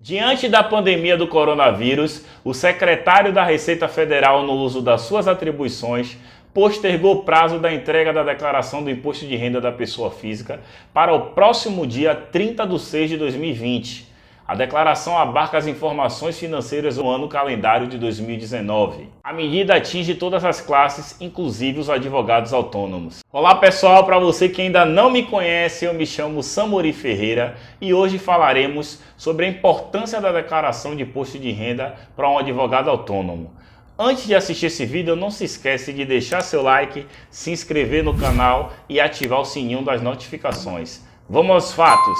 Diante da pandemia do coronavírus, o secretário da Receita Federal, no uso das suas atribuições, postergou o prazo da entrega da declaração do Imposto de Renda da Pessoa Física para o próximo dia 30 de 6 de 2020. A declaração abarca as informações financeiras do ano calendário de 2019. A medida atinge todas as classes, inclusive os advogados autônomos. Olá pessoal, para você que ainda não me conhece, eu me chamo Samori Ferreira e hoje falaremos sobre a importância da declaração de imposto de renda para um advogado autônomo. Antes de assistir esse vídeo, não se esquece de deixar seu like, se inscrever no canal e ativar o sininho das notificações. Vamos aos fatos!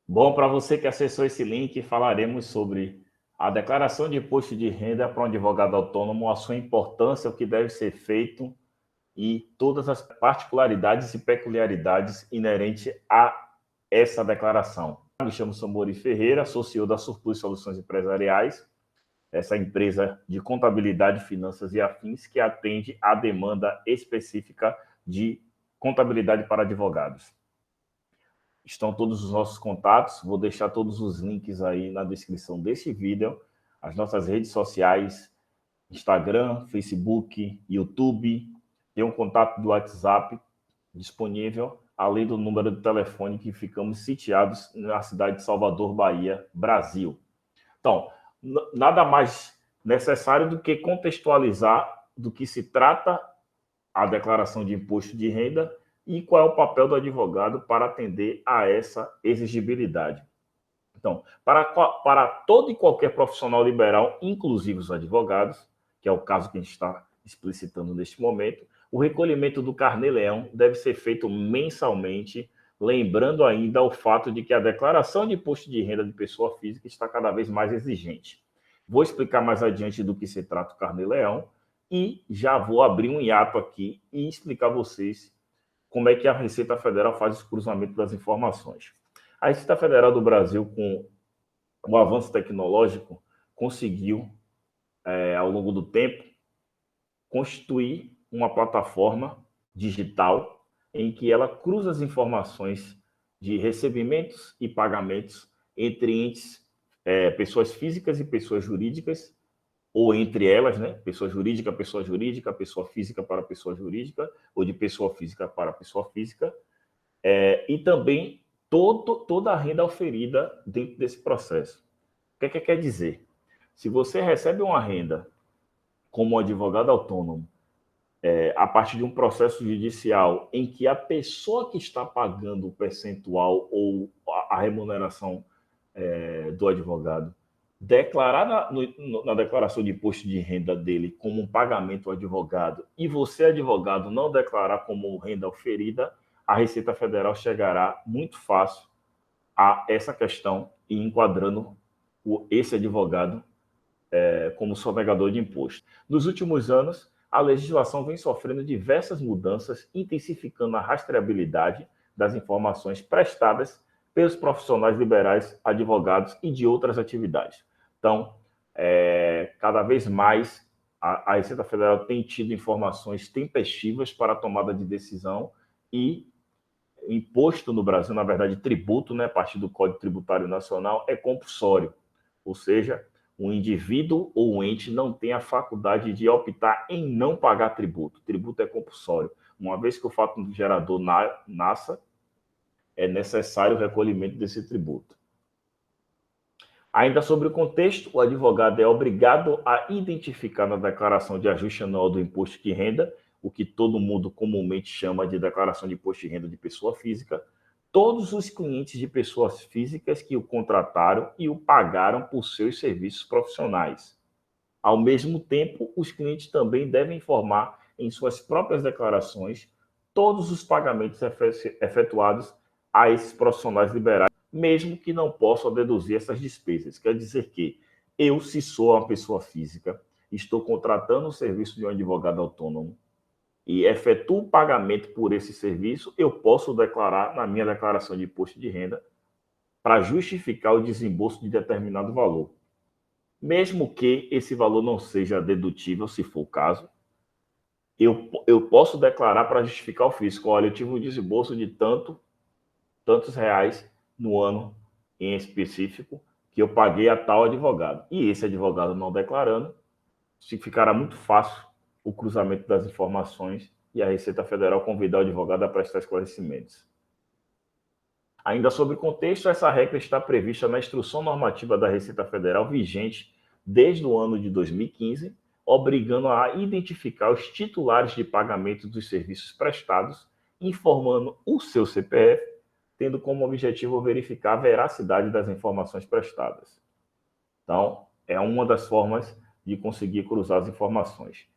Bom, para você que acessou esse link, falaremos sobre a declaração de imposto de renda para um advogado autônomo, a sua importância, o que deve ser feito e todas as particularidades e peculiaridades inerentes a essa declaração. Me chamo Samori Ferreira, sou CEO da Surplus Soluções Empresariais, essa empresa de contabilidade, finanças e afins que atende à demanda específica de contabilidade para advogados. Estão todos os nossos contatos, vou deixar todos os links aí na descrição deste vídeo, as nossas redes sociais, Instagram, Facebook, YouTube, tem um contato do WhatsApp disponível, além do número de telefone que ficamos sitiados na cidade de Salvador, Bahia, Brasil. Então, nada mais necessário do que contextualizar do que se trata a declaração de imposto de renda e qual é o papel do advogado para atender a essa exigibilidade. Então, para todo e qualquer profissional liberal, inclusive os advogados, que é o caso que a gente está explicitando neste momento, o recolhimento do carnê-leão deve ser feito mensalmente, lembrando ainda o fato de que a declaração de imposto de renda de pessoa física está cada vez mais exigente. Vou explicar mais adiante do que se trata o carnê-leão e já vou abrir um hiato aqui e explicar a vocês como é que a Receita Federal faz esse cruzamento das informações. A Receita Federal do Brasil, com o avanço tecnológico, conseguiu, ao longo do tempo, constituir uma plataforma digital em que ela cruza as informações de recebimentos e pagamentos entre entes, pessoas físicas e pessoas jurídicas, ou entre elas, né? Pessoa jurídica, pessoa física para pessoa jurídica, ou de pessoa física para pessoa física, e também toda a renda oferida dentro desse processo. O que quer dizer? Se você recebe uma renda como advogado autônomo, a partir de um processo judicial em que a pessoa que está pagando o percentual ou a remuneração do advogado declarar na declaração de imposto de renda dele como um pagamento ao advogado e você, advogado, não declarar como renda oferida, a Receita Federal chegará muito fácil a essa questão e enquadrando esse advogado como sonegador de imposto. Nos últimos anos, a legislação vem sofrendo diversas mudanças, intensificando a rastreabilidade das informações prestadas pelos profissionais liberais, advogados e de outras atividades. Então, cada vez mais, a Receita Federal tem tido informações tempestivas para a tomada de decisão e imposto no Brasil, na verdade, tributo, né, a partir do Código Tributário Nacional, é compulsório. Ou seja, um indivíduo ou um ente não tem a faculdade de optar em não pagar tributo. Tributo é compulsório. Uma vez que o fato gerador nasça, é necessário o recolhimento desse tributo. Ainda sobre o contexto, o advogado é obrigado a identificar na declaração de ajuste anual do imposto de renda, o que todo mundo comumente chama de declaração de imposto de renda de pessoa física, todos os clientes de pessoas físicas que o contrataram e o pagaram por seus serviços profissionais. Ao mesmo tempo, os clientes também devem informar em suas próprias declarações todos os pagamentos efetuados a esses profissionais liberais, mesmo que não possam deduzir essas despesas. Quer dizer que eu, se sou uma pessoa física, estou contratando o serviço de um advogado autônomo e efetuo o pagamento por esse serviço, eu posso declarar na minha declaração de imposto de renda para justificar o desembolso de determinado valor. Mesmo que esse valor não seja dedutível, se for o caso, eu posso declarar para justificar o fisco. Olha, eu tive um desembolso de tanto tantos reais no ano em específico que eu paguei a tal advogado. E esse advogado não declarando, ficará muito fácil o cruzamento das informações e a Receita Federal convidar o advogado a prestar esclarecimentos. Ainda sobre o contexto, essa regra está prevista na Instrução Normativa da Receita Federal vigente desde o ano de 2015, obrigando a identificar os titulares de pagamento dos serviços prestados, informando o seu CPF, tendo como objetivo verificar a veracidade das informações prestadas. Então, é uma das formas de conseguir cruzar as informações.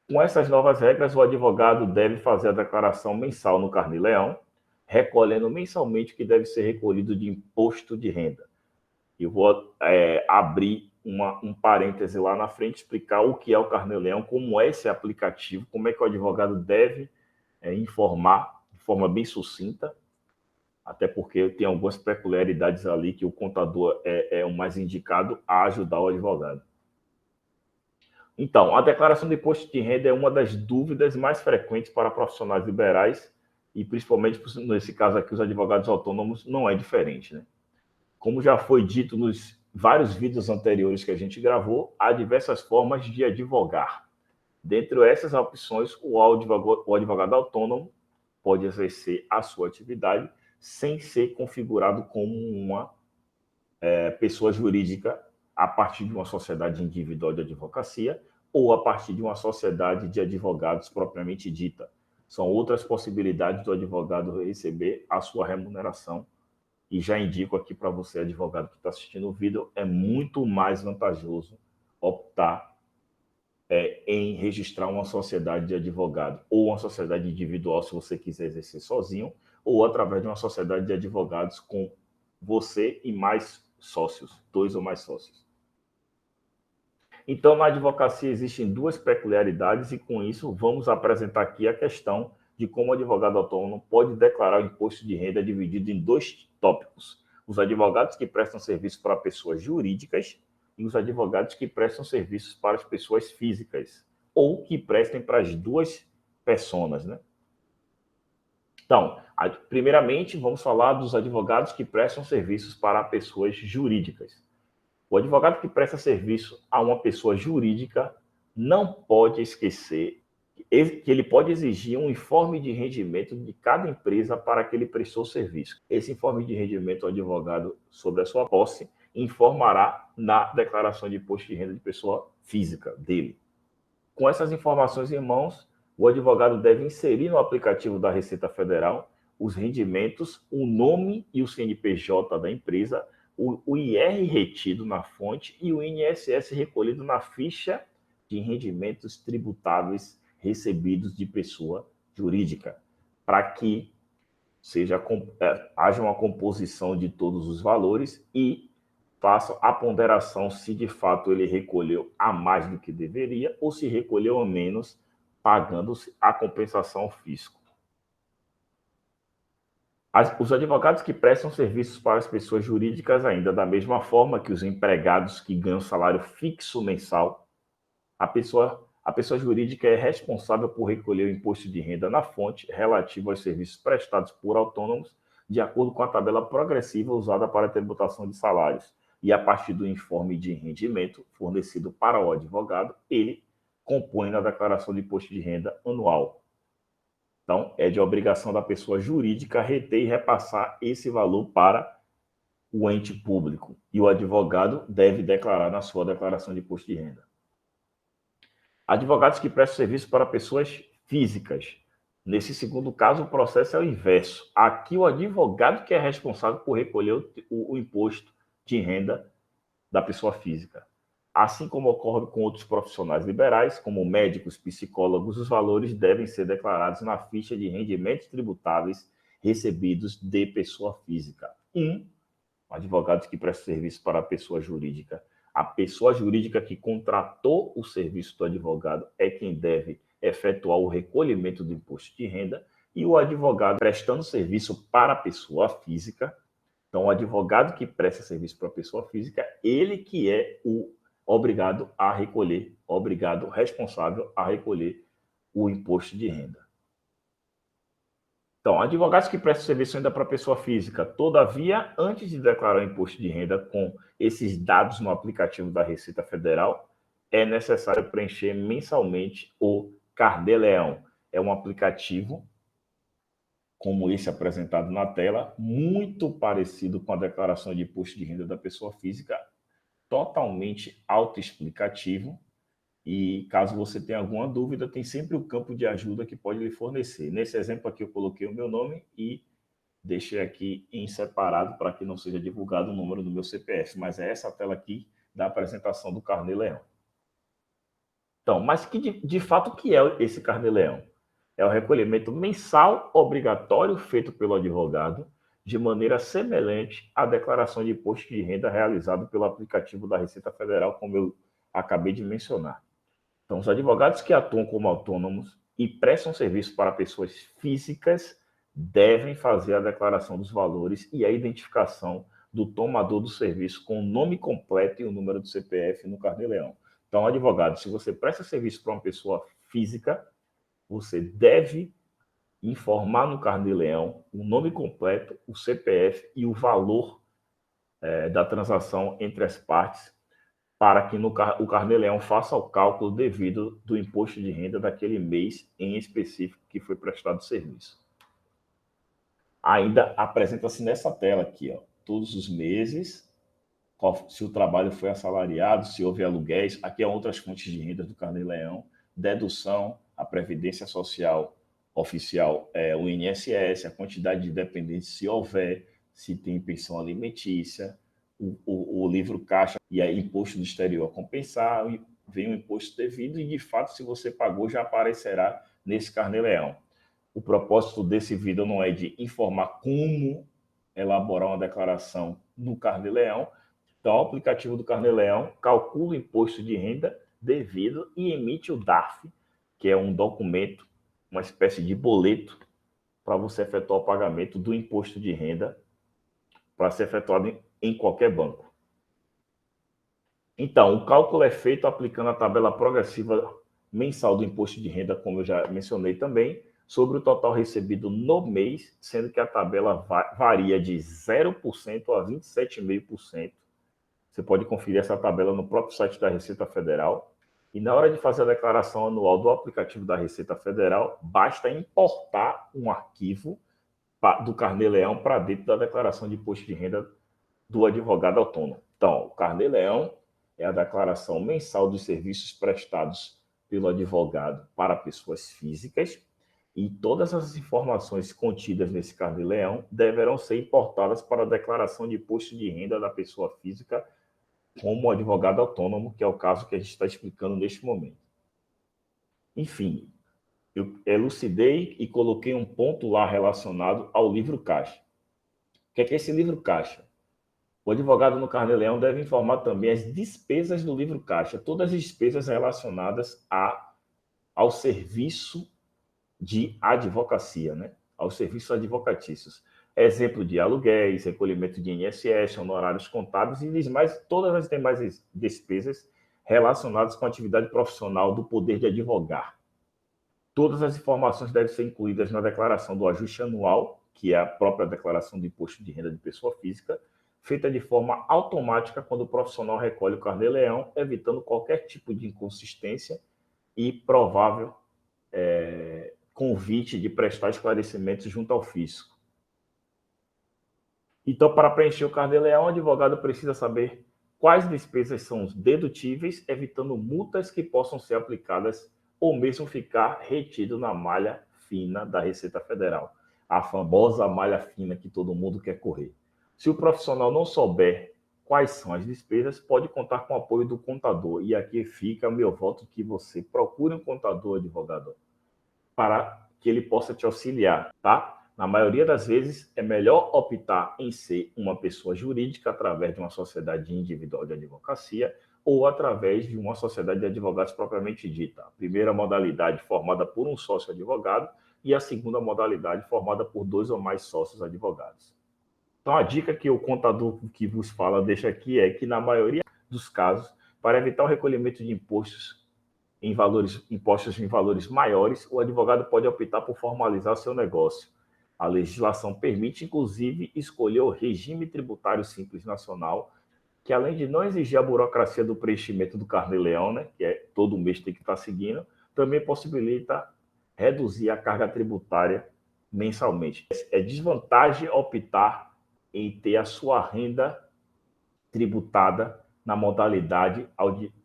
Com essas novas regras, o advogado deve fazer a declaração mensal no Carnê-Leão, recolhendo mensalmente o que deve ser recolhido de imposto de renda. Eu vou abrir um parêntese lá na frente, explicar o que é o Carnê-Leão, como é esse aplicativo, como é que o advogado deve informar de forma bem sucinta, até porque tem algumas peculiaridades ali que o contador é o mais indicado a ajudar o advogado. Então, a declaração de imposto de renda é uma das dúvidas mais frequentes para profissionais liberais e principalmente, nesse caso aqui, os advogados autônomos, não é diferente, né? Como já foi dito nos vários vídeos anteriores que a gente gravou, há diversas formas de advogar. Dentre essas opções, o advogado autônomo pode exercer a sua atividade sem ser configurado como uma pessoa jurídica a partir de uma sociedade individual de advocacia ou a partir de uma sociedade de advogados propriamente dita. São outras possibilidades do advogado receber a sua remuneração. E já indico aqui para você, advogado que está assistindo o vídeo, é muito mais vantajoso optar em registrar uma sociedade de advogado ou uma sociedade individual, se você quiser exercer sozinho, ou através de uma sociedade de advogados com você e mais sócios, 2 ou mais sócios. Então, na advocacia existem duas peculiaridades e, com isso, vamos apresentar aqui a questão de como o advogado autônomo pode declarar o imposto de renda dividido em 2 tópicos. Os advogados que prestam serviço para pessoas jurídicas e os advogados que prestam serviços para as pessoas físicas, ou que prestem para as duas personas, né? Então, primeiramente, vamos falar dos advogados que prestam serviços para pessoas jurídicas. O advogado que presta serviço a uma pessoa jurídica não pode esquecer que ele pode exigir um informe de rendimento de cada empresa para que ele prestou serviço. Esse informe de rendimento, o advogado, sobre a sua posse, informará na declaração de imposto de renda de pessoa física dele. Com essas informações em mãos, o advogado deve inserir no aplicativo da Receita Federal os rendimentos, o nome e o CNPJ da empresa, o IR retido na fonte e o INSS recolhido na ficha de rendimentos tributáveis recebidos de pessoa jurídica, para que haja uma composição de todos os valores e faça a ponderação se de fato ele recolheu a mais do que deveria ou se recolheu a menos, pagando-se a compensação ao fisco. Os advogados que prestam serviços para as pessoas jurídicas, ainda da mesma forma que os empregados que ganham salário fixo mensal, a pessoa jurídica é responsável por recolher o imposto de renda na fonte relativo aos serviços prestados por autônomos, de acordo com a tabela progressiva usada para a tributação de salários. E a partir do informe de rendimento fornecido para o advogado, ele compõe na declaração de imposto de renda anual. Então, é de obrigação da pessoa jurídica reter e repassar esse valor para o ente público. E o advogado deve declarar na sua declaração de imposto de renda. Advogados que prestam serviço para pessoas físicas. Nesse segundo caso, o processo é o inverso. Aqui, o advogado que é responsável por recolher o imposto de renda da pessoa física. Assim como ocorre com outros profissionais liberais, como médicos, psicólogos, os valores devem ser declarados na ficha de rendimentos tributáveis recebidos de pessoa física. Advogados que prestam serviço para a pessoa jurídica. A pessoa jurídica que contratou o serviço do advogado é quem deve efetuar o recolhimento do imposto de renda e o advogado prestando serviço para a pessoa física. Então, o advogado que presta serviço para a pessoa física, ele que é o obrigado a recolher, responsável a recolher o imposto de renda. Então, advogados que prestam serviço ainda para pessoa física, todavia, antes de declarar o imposto de renda com esses dados no aplicativo da Receita Federal, é necessário preencher mensalmente o Carnê-Leão. É um aplicativo, como esse apresentado na tela, muito parecido com a declaração de imposto de renda da pessoa física, totalmente autoexplicativo. E caso você tenha alguma dúvida, tem sempre o campo de ajuda que pode lhe fornecer. Nesse exemplo aqui, eu coloquei o meu nome e deixei aqui em separado para que não seja divulgado o número do meu CPF, mas é essa tela aqui da apresentação do Carnê-Leão. Então, mas que de fato o que é esse Carnê-Leão? É o recolhimento mensal obrigatório feito pelo advogado de maneira semelhante à declaração de imposto de renda realizado pelo aplicativo da Receita Federal, como eu acabei de mencionar. Então, os advogados que atuam como autônomos e prestam serviço para pessoas físicas devem fazer a declaração dos valores e a identificação do tomador do serviço com o nome completo e o número do CPF no Carnê-Leão. Então, advogado, se você presta serviço para uma pessoa física, você deve informar no Carnê-Leão o nome completo, o CPF e o valor da transação entre as partes, para que o Carnê-Leão faça o cálculo devido do imposto de renda daquele mês em específico que foi prestado serviço. Ainda apresenta-se nessa tela aqui, ó, todos os meses, se o trabalho foi assalariado, se houve aluguéis, aqui é outras fontes de renda do Carnê-Leão, dedução, a Previdência Social Oficial, o INSS, a quantidade de dependentes, se houver, se tem pensão alimentícia, o livro caixa e aí imposto do exterior a compensar, vem o imposto devido e, de fato, se você pagou, já aparecerá nesse Carnê-Leão. O propósito desse vídeo não é de informar como elaborar uma declaração no Carnê-Leão. Então, o aplicativo do Carnê-Leão calcula o imposto de renda devido e emite o DARF, que é um documento, uma espécie de boleto para você efetuar o pagamento do imposto de renda para ser efetuado em qualquer banco. Então, o cálculo é feito aplicando a tabela progressiva mensal do imposto de renda, como eu já mencionei também, sobre o total recebido no mês, sendo que a tabela varia de 0% a 27,5%. Você pode conferir essa tabela no próprio site da Receita Federal. E na hora de fazer a declaração anual do aplicativo da Receita Federal, basta importar um arquivo do Carnê-Leão para dentro da declaração de imposto de renda do advogado autônomo. Então, o Carnê-Leão é a declaração mensal dos serviços prestados pelo advogado para pessoas físicas e todas as informações contidas nesse Carnê-Leão deverão ser importadas para a declaração de imposto de renda da pessoa física como advogado autônomo, que é o caso que a gente está explicando neste momento. Enfim, eu elucidei e coloquei um ponto lá relacionado ao livro caixa. O que é esse livro caixa? O advogado no Carnê-Leão deve informar também as despesas do livro caixa, todas as despesas relacionadas ao serviço de advocacia, né? Aos serviços advocatícios. Exemplo de aluguéis, recolhimento de INSS, honorários contábeis e todas as demais despesas relacionadas com a atividade profissional do poder de advogar. Todas as informações devem ser incluídas na declaração do ajuste anual, que é a própria declaração do imposto de renda de pessoa física, feita de forma automática quando o profissional recolhe o Carnê-Leão, evitando qualquer tipo de inconsistência e provável convite de prestar esclarecimentos junto ao fisco. Então, para preencher o Carnê-Leão, o advogado precisa saber quais despesas são dedutíveis, evitando multas que possam ser aplicadas ou mesmo ficar retido na malha fina da Receita Federal, a famosa malha fina que todo mundo quer correr. Se o profissional não souber quais são as despesas, pode contar com o apoio do contador. E aqui fica o meu voto que você procure um contador, advogado, para que ele possa te auxiliar, tá? Na maioria das vezes, é melhor optar em ser uma pessoa jurídica através de uma sociedade individual de advocacia ou através de uma sociedade de advogados propriamente dita. A primeira modalidade formada por um sócio advogado e a segunda modalidade formada por 2 ou mais sócios advogados. Então, a dica que o contador que vos fala deixa aqui é que, na maioria dos casos, para evitar o recolhimento de impostos em valores maiores, o advogado pode optar por formalizar seu negócio, A legislação permite, inclusive, escolher o regime tributário simples nacional, que além de não exigir a burocracia do preenchimento do Carnê-Leão, né, que é todo mês tem que estar seguindo, também possibilita reduzir a carga tributária mensalmente. É desvantagem optar em ter a sua renda tributada na modalidade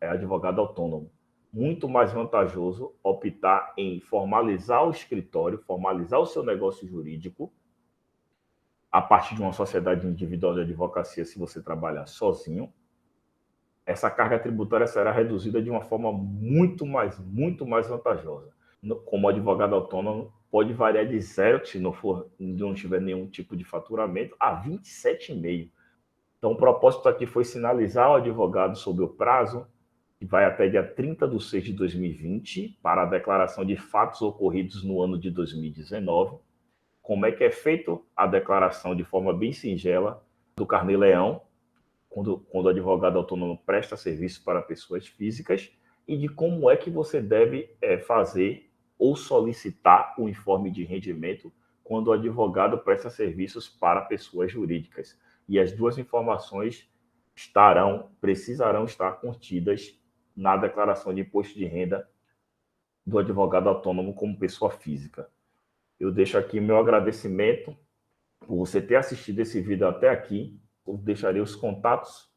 advogado autônomo. Muito mais vantajoso optar em formalizar o escritório, formalizar o seu negócio jurídico a partir de uma sociedade individual de advocacia, se você trabalhar sozinho. Essa carga tributária será reduzida de uma forma muito mais vantajosa. Como advogado autônomo, pode variar de zero, se não tiver nenhum tipo de faturamento, a 27,5%. Então, o propósito aqui foi sinalizar ao advogado sobre o prazo, que vai até dia 30 de 6 de 2020, para a declaração de fatos ocorridos no ano de 2019, como é que é feito a declaração de forma bem singela do Carnê-Leão, quando o advogado autônomo presta serviço para pessoas físicas, e de como é que você deve fazer ou solicitar o informe de rendimento quando o advogado presta serviços para pessoas jurídicas. E as duas informações precisarão estar contidas na declaração de imposto de renda do advogado autônomo como pessoa física. Eu deixo aqui meu agradecimento por você ter assistido esse vídeo até aqui. Eu deixarei os contatos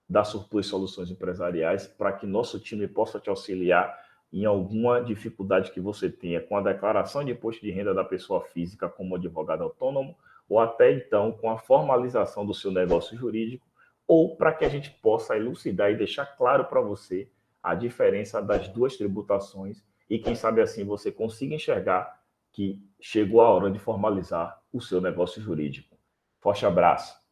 da Surplus Soluções Empresariais para que nosso time possa te auxiliar em alguma dificuldade que você tenha com a declaração de imposto de renda da pessoa física como advogado autônomo, ou até então com a formalização do seu negócio jurídico, ou para que a gente possa elucidar e deixar claro para você a diferença das duas tributações e quem sabe assim você consiga enxergar que chegou a hora de formalizar o seu negócio jurídico. Forte abraço.